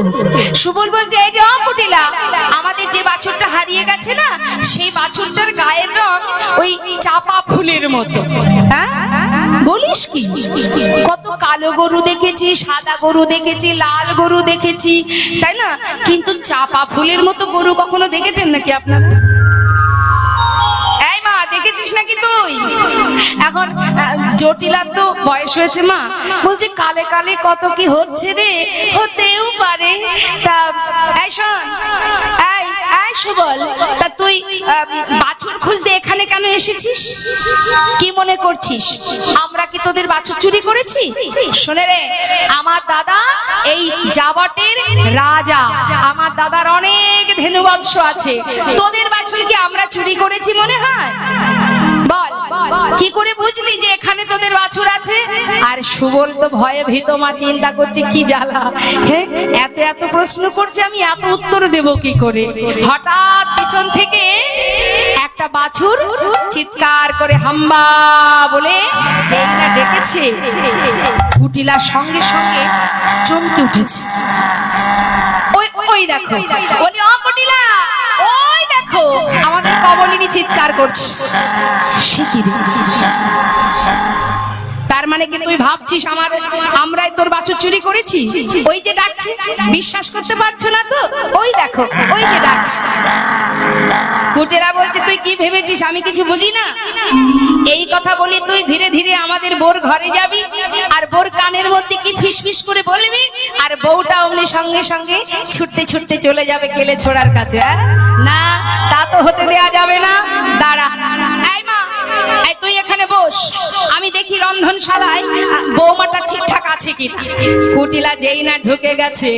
সুবল বলছে, এই যে কুটিলা, আমাদের যে বাছুর বাছুরটা হারিয়ে গেছে না, সেই বাছুরটার গায়ের রং ওই চাপা ফুলের মতো। হ্যাঁ বলিস কি, কত কালো গরু দেখেছি, সাদা গরু দেখেছি, লাল গরু দেখেছি, তাই না? কিন্তু চাপা ফুলের মতো গরু কখনো দেখেছেন নাকি আপনারা? এই মা, দেখেছিস নাকি তুই? এখন জটিলার তো বয়স হয়েছে মা, বলছে কালে কালে কত কি হচ্ছে রে, হতেও পারে। তা এই শোন, এই এই সুবল, তা তুই বাছুর খুঁজতে এখানে কেন এসেছিস? কি মনে করছিস আমরা কি তোদের বাছুর চুরি করেছি? শোনে রে, আমার দাদা এই জাবটের রাজা, আমার দাদার অনেক ধেনুবৎস আছে, তোদের বাছুর কি আমরা চুরি করেছি মনে হয়? বল, কি করে বুঝলি যে এখানে তোদের বাছুর আছে? আর সুবল তো ভয়ে ভীত মা, চিন্তা করছে কি জ্বালা, হ্যাঁ এত এত প্রশ্ন করছে, আমি এত উত্তর দেব কি করে? হঠাৎ পিছন থেকে একটা বাছুর চিৎকার করে হাম্বা বলে যেই না ডেকেছে, কুটিলার সঙ্গে সঙ্গে চমকে উঠেছে। ওই ওই দেখো, বলি ও কুটিলা, ওই দেখো আমাদের কমলিনী চিৎকার করছে। সে কি রে? তার মানে কি তুই ভাবছিস আমরাই তোর বাছুর চুরি করেছি? ওই যে ডাকছি, বিশ্বাস করতে পারছো না তো? ওই দেখো, ওই যে ডাকছি। কুটেরা বলছে তুই কি ভেবেছিস আমি কিছু বুঝি না? এই কথা বলি তুই ধীরে ধীরে আমাদের বোর ঘরে যাবি, আর বোর কানের মধ্যে কি ফিসফিস করে বলবি, আর বউটা অমনি সঙ্গে সঙ্গে ছুটতে ছুটতে চলে যাবে কেলে ছোড়ার কাছে। না, তা তো হতে দেয়া যাবে না। দাঁড়া, এই মা, এই তুই এখানে বস, আমি দেখি রন্ধনশালায় বৌমাটা ঠিকঠাক আছে কিনা। কুটিলা যেই না ঢুকে গেছে,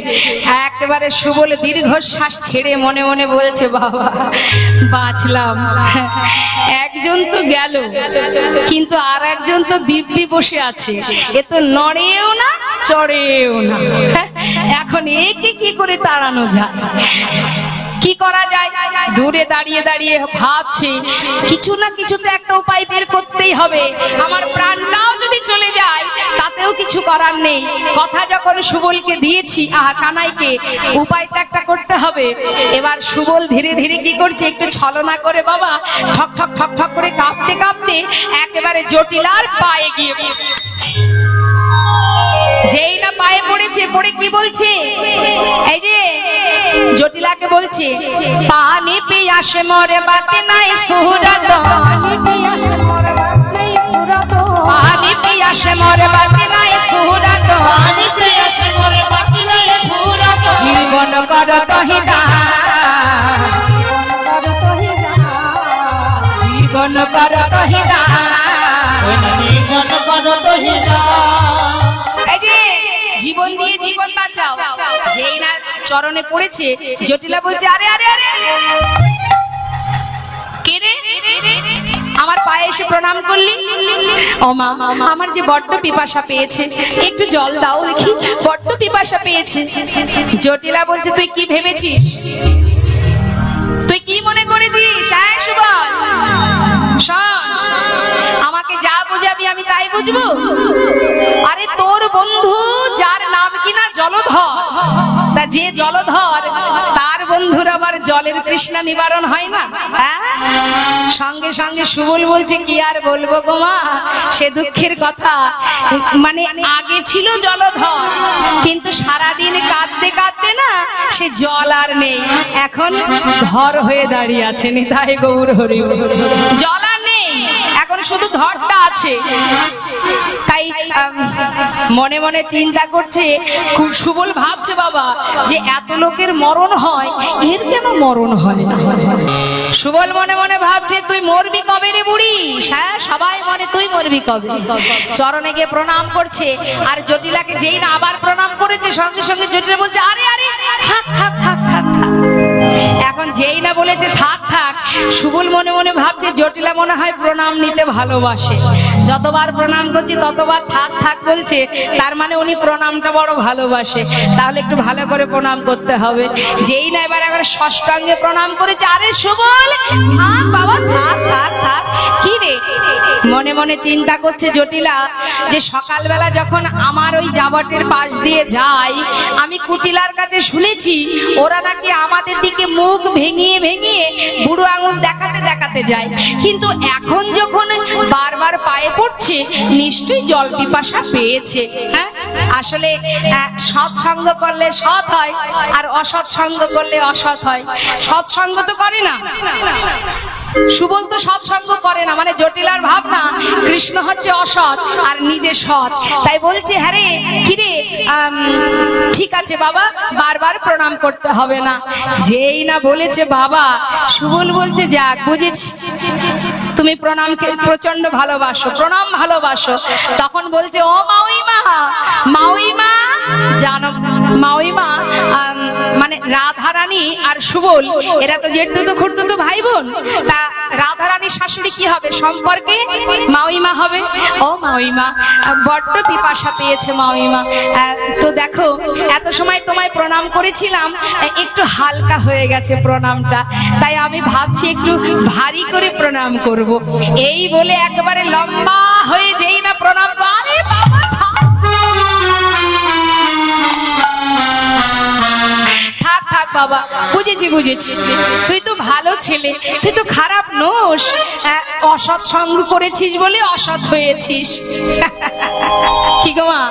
একেবারে সুবল দীর্ঘশ্বাস ছেড়ে মনে মনে বলছে বাবা বাঁচলাম, একজন তো গেল, কিন্তু আর একজন তো দিব্যি বসে আছে, এ তো নড়েও না চড়েও না, এখন একে কি করে তাড়ানো যায়? কি করা যায়? দূরে দাঁড়িয়ে দাঁড়িয়ে ভাবছে কিছু না কিছু তো একটা উপায় বের করতেই হবে, আমার প্রাণটাও যদি চলে যায় তাতেও কিছু করার নেই। কথা যখন সুবলকে দিয়েছি, কানাইকে, উপায়টা একটা করতে হবে। এবার সুবল ধীরে ধীরে কি করছে, একটু ছলনা করে বাবা ঠক ঠক ঠক ঠক করে কাঁপতে কাঁপতে একেবারে জটিলার পায়ে গিয়ে, যেই না পায়ে পড়েছে, পড়ে কি বলছে, এই যে জটিলাকে বলছে পানি পিয়াসে মরে বাতি নাই সুরত, পানি পিয়াসে মরে বাতি নাই সুরত, জীবন করত হিদান, জীবন করত হিদান, এই যে জীবন দিয়ে জীবন বাঁচাও। যেই না চরণে পড়েছে, জটিলা বলছে আরে আরে আরে কে রে, আমার পায়ে এসে প্রণাম করলি? ও মা, আমার যে বড্ড পিপাসা পেয়েছে, একটু জল দাও দেখি, বড্ড পিপাসা পেয়েছে। জটিলা বলছে তুই কি ভেবেছিস, তুই কি মনে করেছিস? হ্যাঁ সুবল, শোন, আমাকে যা বুঝাবি আমি তাই বুঝবো? আরে তোর বন্ধু যার নাম কিনা জলধর, তা যে জলধর তার বন্ধুর আবার জলের তৃষ্ণা নিবারণ হয় না? সঙ্গে সঙ্গে সুবল বলছে কি আর বলবো গো মা, সে দুঃখের কথা, মানে আগে ছিল জলধর, কিন্তু সারাদিন কাঁদতে কাঁদতে না সে জল আর নেই, এখন ধর হয়ে দাঁড়িয়ে আছে। নিতাই গৌর হরি, জল আর নেই, এখন শুধু ধরটা আছে। তাই মনে মনে চিন্তা করছে, খুব সুবল ভাবছে বাবা যে এত লোকের মরণ হয়, এর কেন মরণ হয় না? সুবল মনে মনে ভাবছে তুই মরবি কবে রে বুড়ি? হ্যাঁ সবাই মনে তুই মরবি কবে? চরণে গিয়ে প্রণাম করছে, আর জটিলাকে যেই না আবার প্রণাম করেছে, সঙ্গে সঙ্গে জটিলা বলছে আরে আরে থাক থাক থাক থাক থাক। এখন যেই না বলেছে থাক থাক, সুবল মনে মনে ভাবছে জটিলা মনে হয় প্রণাম নিতে ভালোবাসে, যতবার প্রণাম করছি ততবার থাক থাক বলছে, তার মানে উনি প্রণামটা বড় ভালোবাসে, তাহলে একটু ভালো করে প্রণাম করতে হবে। যেই না এবার একবার ষষ্ঠাঙ্গে প্রণাম করেছে, আরে সুবল থাক বাবা থাক থাক থাক। কি রে, মনে মনে চিন্তা করছে জটিলা যে সকালবেলা যখন আমার ওই জাবটের পাশ দিয়ে যাই, আমি কুটিলার কাছে শুনেছি ওরা নাকি আমাদের দিকে মুখ ভেঙিয়ে ভেঙিয়ে বুড়ো আঙুল দেখাতে দেখাতে যায়, কিন্তু এখন যখন বারবার পায়ে পড়ছে নিশ্চয়ই জল পিপাসা পেয়েছে। হ্যাঁ, আসলে সৎসঙ্গ করলে সৎ হয় আর অসৎসঙ্গ করলে অসৎ হয়। সৎসঙ্গ তো করে না, সুবল তো সৎসঙ্গ করে না, মানে জটিলার ভাবনা কৃষ্ণ হচ্ছে অসৎ আর নিজে সৎ। তাই বলছে হ্যাঁ রে, কিরে ঠিক আছে বাবা, বারবার প্রণাম করতে হবে না। যেই না বলেছে বাবা, সুবল বলছে যাক বুঝেছি, তুমি প্রণামকে প্রচন্ড ভালোবাসো, প্রণাম ভালোবাসো। তখন বলছে ও মাউইমা, মাউইমা জানো, মাউইমা মানে রাধারানী আর সুবল এরা তো জেঠতুতো খুড়তুতো ভাই বোন। তা রাধারানীর শাশুড়ি কি হবে সম্পর্কে? মাউইমা হবে। ও মাউইমা, বড্ড পিপাসা পেয়েছে মাউইমা, তো দেখো এত সময় তোমায় প্রণাম করেছিলাম, একটু হালকা হয়ে গেছে প্রণামটা, তাই আমি ভাবছি একটু ভারী করে প্রণাম করব। এই বলে একেবারে লম্বা হয়ে যেই না প্রণাম, আরে বাবা থাক থাক বাবা, বুঝেছি বুঝেছি, তুই তো ভালো ছেলে, তুই তো খারাপ নোস, অসৎ সঙ্গ করেছিস বলে অসৎ হয়েছিস। কি গো মা,